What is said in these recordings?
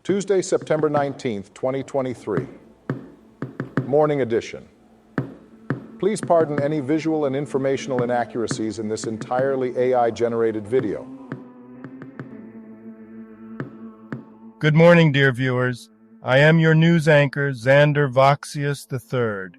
Tuesday, September 19th, 2023. Morning edition. Please pardon any visual and informational inaccuracies in this entirely AI-generated video. Good morning, dear viewers. I am your news anchor, Xander Voxius III.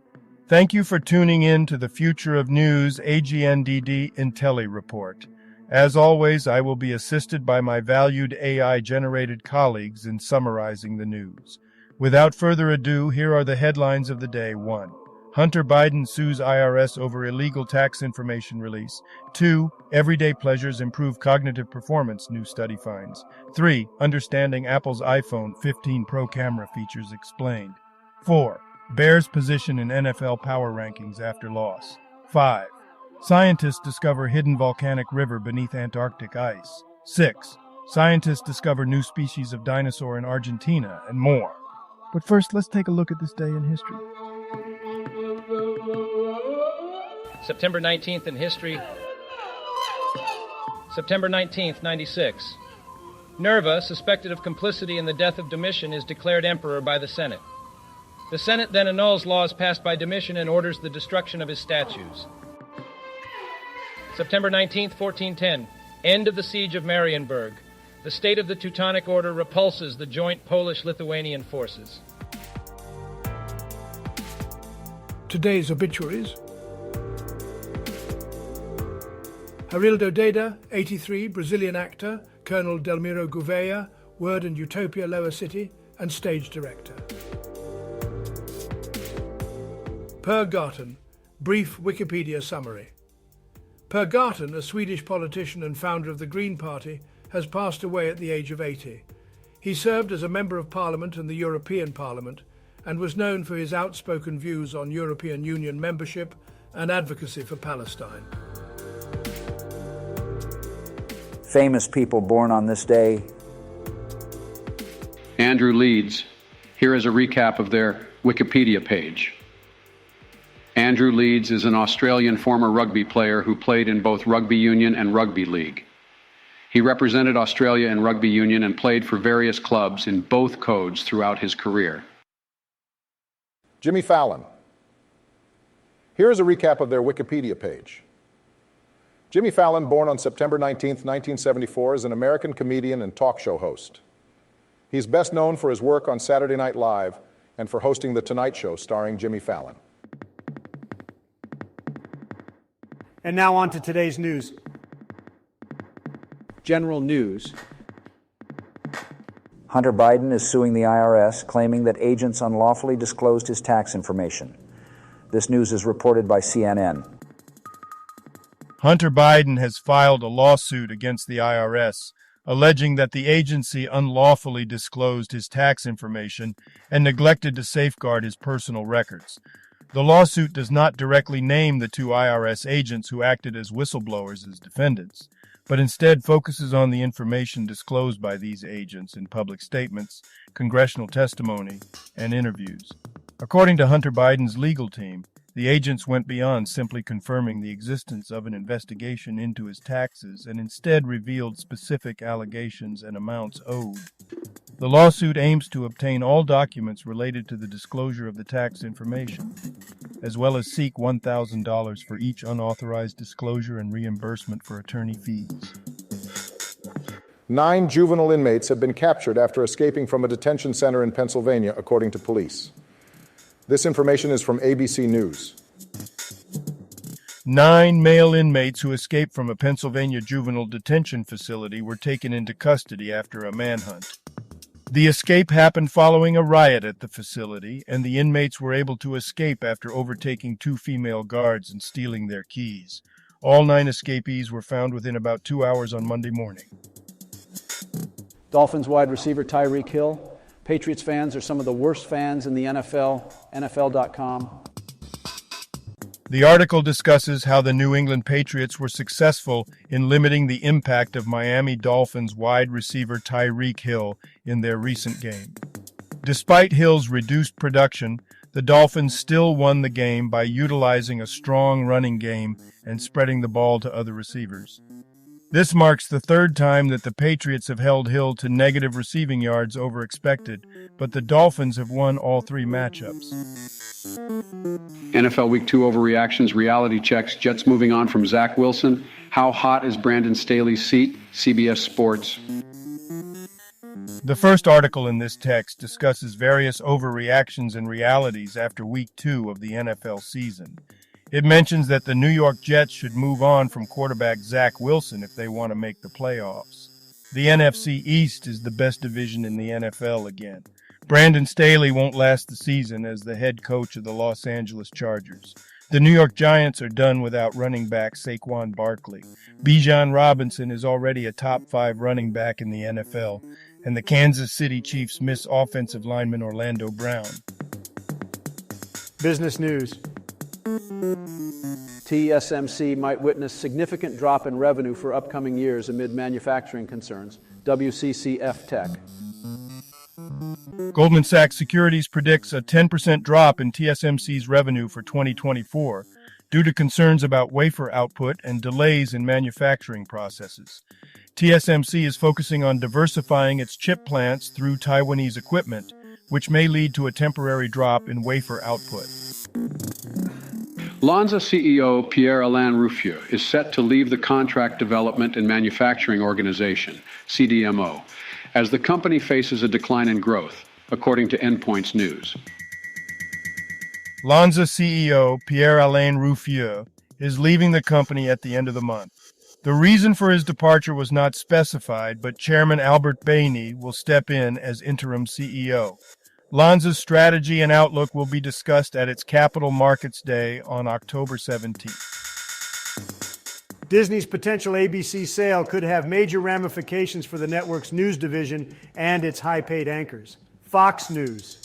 Thank you for tuning in to the Future of News AGNDD Intellireport. As always, I will be assisted by my valued AI-generated colleagues in summarizing the news. Without further ado, here are the headlines of the day. 1. Hunter Biden sues IRS over illegal tax information release. 2. Everyday pleasures improve cognitive performance, new study finds. 3. Understanding Apple's iPhone 15 Pro camera features explained. 4. Bears position in NFL power rankings after loss. 5. Scientists discover hidden volcanic river beneath Antarctic ice. 6. Scientists discover new species of dinosaur in Argentina, and more. But first, let's take a look at this day in history. September 19th in history. September 19th, 96. Nerva, suspected of complicity in the death of Domitian, is declared emperor by the Senate. The Senate then annuls laws passed by Domitian and orders the destruction of his statues. September 19th, 1410. End of the siege of Marienburg. The state of the Teutonic Order repulses the joint Polish-Lithuanian forces. Today's obituaries. Harildo Deda, 83, Brazilian actor, Colonel Delmiro Gouveia, Word and Utopia Lower City, and stage director. Per Garten, brief Wikipedia summary. Per Garten, a Swedish politician and founder of the Green Party, has passed away at the age of 80. He served as a Member of Parliament in the European Parliament and was known for his outspoken views on European Union membership and advocacy for Palestine. Famous people born on this day. Andrew Leeds. Here is a recap of their Wikipedia page. Andrew Leeds is an Australian former rugby player who played in both rugby union and rugby league. He represented Australia in rugby union and played for various clubs in both codes throughout his career. Jimmy Fallon. Here is a recap of their Wikipedia page. Jimmy Fallon, born on September 19th, 1974, is an American comedian and talk show host. He's best known for his work on Saturday Night Live and for hosting The Tonight Show starring Jimmy Fallon. And now on to today's news. General news. Hunter Biden is suing the IRS, claiming that agents unlawfully disclosed his tax information. This news is reported by CNN. Hunter Biden has filed a lawsuit against the IRS, alleging that the agency unlawfully disclosed his tax information and neglected to safeguard his personal records. The lawsuit does not directly name the two IRS agents who acted as whistleblowers as defendants, but instead focuses on the information disclosed by these agents in public statements, congressional testimony, and interviews. According to Hunter Biden's legal team, the agents went beyond simply confirming the existence of an investigation into his taxes and instead revealed specific allegations and amounts owed. The lawsuit aims to obtain all documents related to the disclosure of the tax information, as well as seek $1,000 for each unauthorized disclosure and reimbursement for attorney fees. 9 juvenile inmates have been captured after escaping from a detention center in Pennsylvania, according to police. This information is from ABC News. 9 male inmates who escaped from a Pennsylvania juvenile detention facility were taken into custody after a manhunt. The escape happened following a riot at the facility, and the inmates were able to escape after overtaking 2 female guards and stealing their keys. All 9 escapees were found within about 2 hours on Monday morning. Dolphins wide receiver Tyreek Hill. Patriots fans are some of the worst fans in the NFL. NFL.com. The article discusses how the New England Patriots were successful in limiting the impact of Miami Dolphins wide receiver Tyreek Hill in their recent game. Despite Hill's reduced production, the Dolphins still won the game by utilizing a strong running game and spreading the ball to other receivers. This marks the third time that the Patriots have held Hill to negative receiving yards over expected, but the Dolphins have won all three matchups. NFL Week 2 overreactions, reality checks, Jets moving on from Zach Wilson. How hot is Brandon Staley's seat? CBS Sports. The first article in this text discusses various overreactions and realities after Week 2 of the NFL season. It mentions that the New York Jets should move on from quarterback Zach Wilson if they want to make the playoffs. The NFC East is the best division in the NFL again. Brandon Staley won't last the season as the head coach of the Los Angeles Chargers. The New York Giants are done without running back Saquon Barkley. Bijan Robinson is already a top 5 running back in the NFL, and the Kansas City Chiefs miss offensive lineman Orlando Brown. Business news. TSMC might witness significant drop in revenue for upcoming years amid manufacturing concerns. WCCF Tech. Goldman Sachs Securities predicts a 10% drop in TSMC's revenue for 2024 due to concerns about wafer output and delays in manufacturing processes. TSMC is focusing on diversifying its chip plants through Taiwanese equipment, which may lead to a temporary drop in wafer output. Lonza CEO Pierre-Alain Ruffieux is set to leave the Contract Development and Manufacturing Organization, CDMO, as the company faces a decline in growth, according to Endpoints News. Lonza CEO Pierre-Alain Ruffieux is leaving the company at the end of the month. The reason for his departure was not specified, but Chairman Albert Bainey will step in as interim CEO. Lonza's strategy and outlook will be discussed at its Capital Markets Day on October 17th. Disney's potential ABC sale could have major ramifications for the network's news division and its high-paid anchors. Fox News.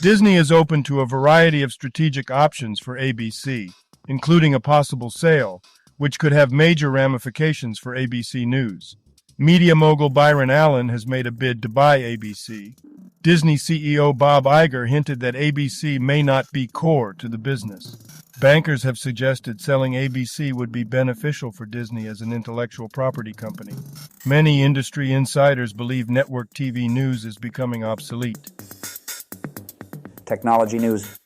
Disney is open to a variety of strategic options for ABC, including a possible sale, which could have major ramifications for ABC News. Media mogul Byron Allen has made a bid to buy ABC. Disney CEO Bob Iger hinted that ABC may not be core to the business. Bankers have suggested selling ABC would be beneficial for Disney as an intellectual property company. Many industry insiders believe network TV news is becoming obsolete. Technology news.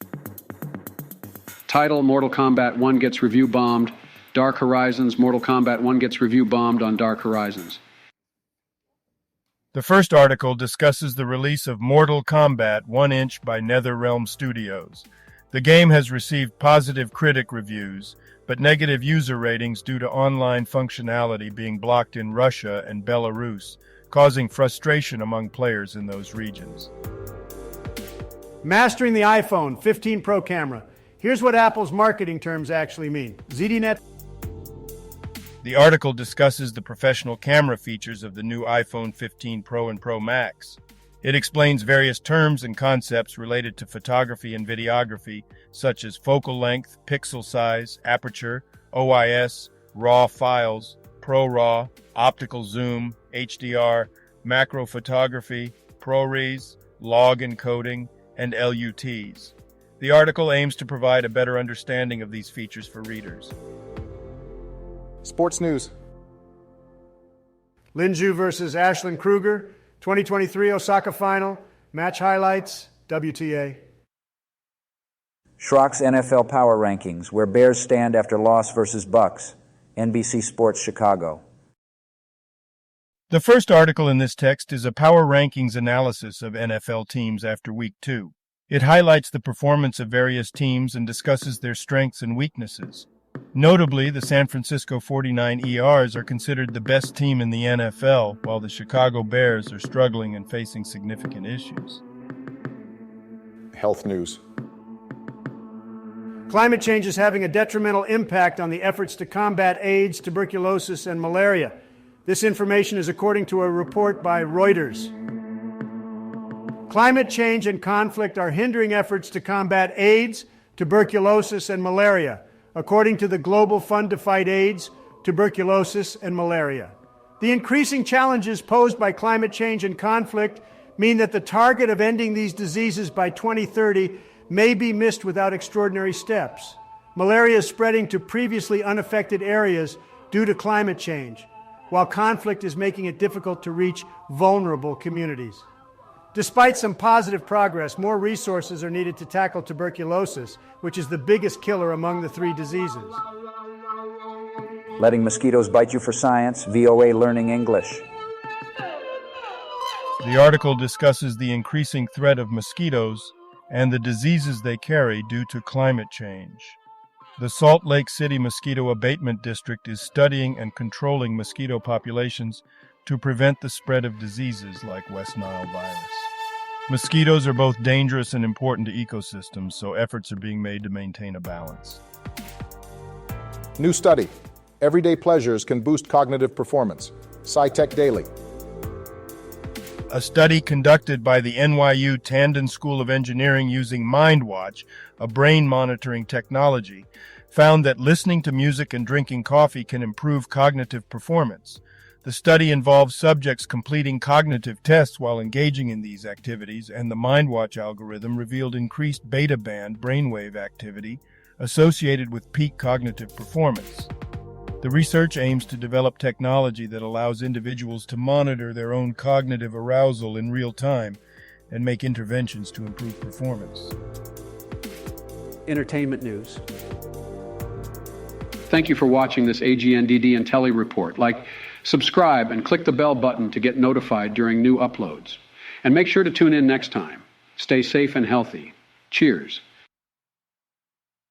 Title: Mortal Kombat 1 gets review bombed. Dark Horizons. Mortal Kombat 1 gets review bombed on Dark Horizons. The first article discusses the release of Mortal Kombat 1-inch by NetherRealm Studios. The game has received positive critic reviews, but negative user ratings due to online functionality being blocked in Russia and Belarus, causing frustration among players in those regions. Mastering the iPhone 15 Pro camera. Here's what Apple's marketing terms actually mean. ZDNet. The article discusses the professional camera features of the new iPhone 15 Pro and Pro Max. It explains various terms and concepts related to photography and videography, such as focal length, pixel size, aperture, OIS, RAW files, ProRAW, optical zoom, HDR, macro photography, ProRes, log encoding, and LUTs. The article aims to provide a better understanding of these features for readers. Sports news. Lin Zhu versus Ashlyn Kruger. 2023 Osaka final. Match highlights. WTA. Schrock's NFL Power Rankings, where Bears stand after loss versus Bucks. NBC Sports Chicago. The first article in this text is a power rankings analysis of NFL teams after Week 2. It highlights the performance of various teams and discusses their strengths and weaknesses. Notably, the San Francisco 49 ERs are considered the best team in the NFL, while the Chicago Bears are struggling and facing significant issues. Health news. Climate change is having a detrimental impact on the efforts to combat AIDS, tuberculosis, and malaria. This information is according to a report by Reuters. Climate change and conflict are hindering efforts to combat AIDS, tuberculosis, and malaria, according to the Global Fund to Fight AIDS, Tuberculosis, and Malaria. The increasing challenges posed by climate change and conflict mean that the target of ending these diseases by 2030 may be missed without extraordinary steps. Malaria is spreading to previously unaffected areas due to climate change, while conflict is making it difficult to reach vulnerable communities. Despite some positive progress, more resources are needed to tackle tuberculosis, which is the biggest killer among the three diseases. Letting Mosquitoes Bite You for Science, VOA Learning English. The article discusses the increasing threat of mosquitoes and the diseases they carry due to climate change. The Salt Lake City Mosquito Abatement District is studying and controlling mosquito populations to prevent the spread of diseases like West Nile virus. Mosquitoes are both dangerous and important to ecosystems, so efforts are being made to maintain a balance. New study. Everyday pleasures can boost cognitive performance. SciTech Daily. A study conducted by the NYU Tandon School of Engineering using MindWatch, a brain monitoring technology, found that listening to music and drinking coffee can improve cognitive performance. The study involved subjects completing cognitive tests while engaging in these activities, and the MindWatch algorithm revealed increased beta band brainwave activity associated with peak cognitive performance. The research aims to develop technology that allows individuals to monitor their own cognitive arousal in real time and make interventions to improve performance. Entertainment news. Thank you for watching this AGNDD Intellireport. Subscribe, and click the bell button to get notified during new uploads. And make sure to tune in next time. Stay safe and healthy. Cheers.